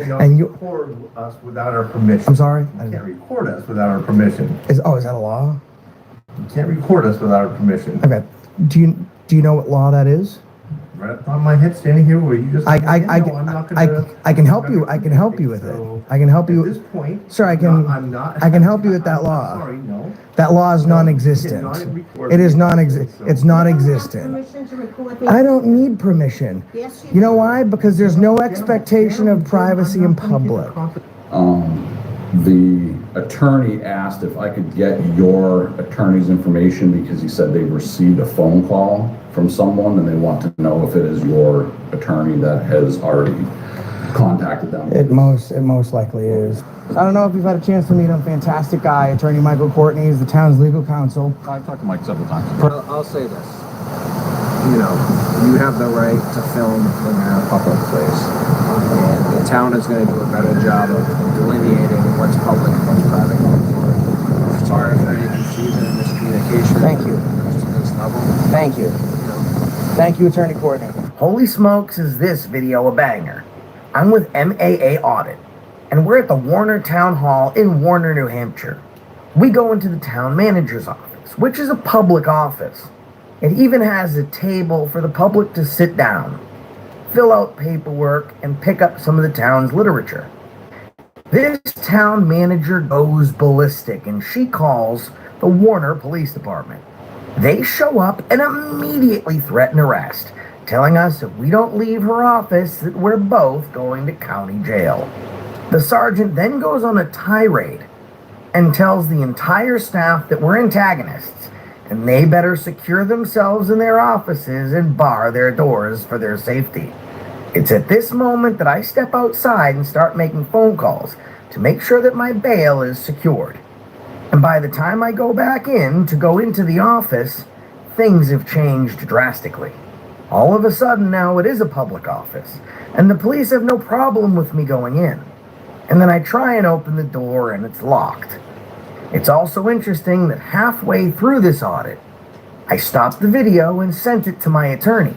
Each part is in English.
And you record us without our permission. I'm sorry? You can't record us without our permission. Is that a law? You can't record us without our permission. Okay. Do you know what law that is? Right up on my head, standing here where you just. I can help you. I can help you with it. I can help you. At this point, sir, I can help you with that law. Sorry, no. That law is non-existent. It is It's non-existent. I don't need permission. Yes, You know why? Because there's no expectation of privacy in public. The attorney asked if I could get your attorney's information because he said they received a phone call from someone and they want to know if it is your attorney that has already contacted them. It most likely is. I don't know if you've had a chance to meet a fantastic guy, Attorney Michael Courtney. He's the town's legal counsel. I've talked to Mike several times. I'll say this. You know, you have the right to film when you're in a public place. And the town is going to do a better job of delineating what's public and what's private. Sorry for any confusion and miscommunication. Thank you. To this level. Thank you. Thank you, Attorney Courtney. Holy smokes, is this video a banger. I'm with MAA Audit, and we're at the Warner Town Hall in Warner, New Hampshire. We go into the town manager's office, which is a public office. It even has a table for the public to sit down, fill out paperwork, and pick up some of the town's literature. This town manager goes ballistic, and she calls the Warner Police Department. They show up and immediately threaten arrest, telling us if we don't leave her office that we're both going to county jail. The sergeant then goes on a tirade and tells the entire staff that we're antagonists and they better secure themselves in their offices and bar their doors for their safety. It's at this moment that I step outside and start making phone calls to make sure that my bail is secured. And by the time I go back in to go into the office, things have changed drastically. All of a sudden now it is a public office, and the police have no problem with me going in. And then I try and open the door and it's locked. It's also interesting that halfway through this audit, I stopped the video and sent it to my attorney.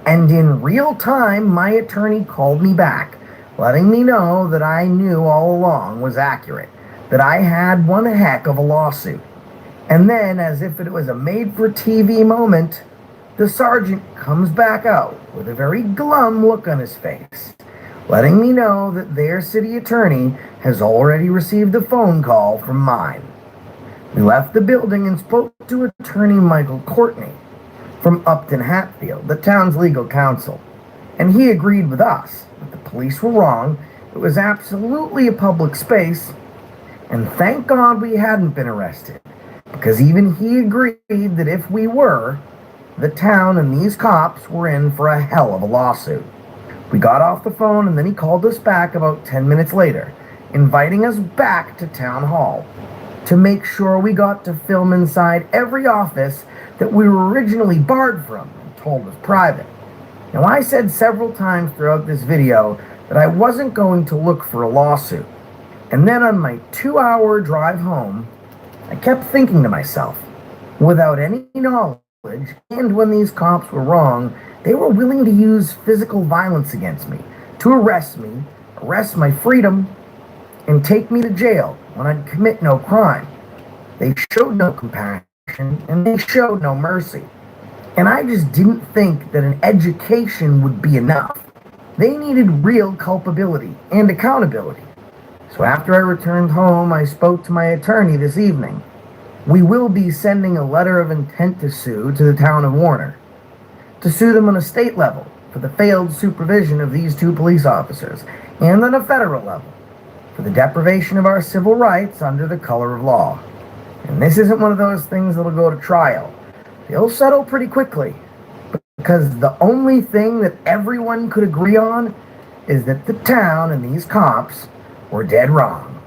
And in real time, my attorney called me back, letting me know that I knew all along was accurate, that I had one heck of a lawsuit. And then, as if it was a made-for-TV moment, the sergeant comes back out with a very glum look on his face, letting me know that their city attorney has already received a phone call from mine. We left the building and spoke to Attorney Michael Courtney from Upton Hatfield, the town's legal counsel, and he agreed with us that the police were wrong. It was absolutely a public space, and thank God we hadn't been arrested, because even he agreed that if we were, the town and these cops were in for a hell of a lawsuit. We got off the phone and then he called us back about 10 minutes later, inviting us back to Town Hall to make sure we got to film inside every office that we were originally barred from and told was private. Now, I said several times throughout this video that I wasn't going to look for a lawsuit. And then on my 2-hour drive home, I kept thinking to myself, without any knowledge, and when these cops were wrong, they were willing to use physical violence against me, to arrest me, arrest my freedom, and take me to jail when I'd commit no crime. They showed no compassion, and they showed no mercy. And I just didn't think that an education would be enough. They needed real culpability and accountability. So after I returned home, I spoke to my attorney this evening. We will be sending a letter of intent to sue to the town of Warner, to sue them on a state level for the failed supervision of these two police officers, and on a federal level for the deprivation of our civil rights under the color of law. And this isn't one of those things that'll go to trial. They'll settle pretty quickly, because the only thing that everyone could agree on is that the town and these cops were dead wrong.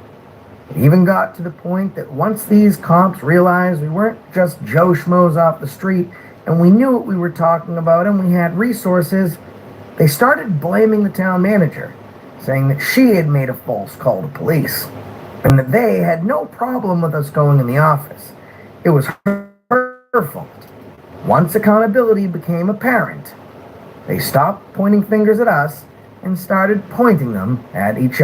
It even got to the point that once these cops realized we weren't just Joe Schmoes off the street and we knew what we were talking about and we had resources, they started blaming the town manager, saying that she had made a false call to police and that they had no problem with us going in the office. It was her fault. Once accountability became apparent, they stopped pointing fingers at us and started pointing them at each other.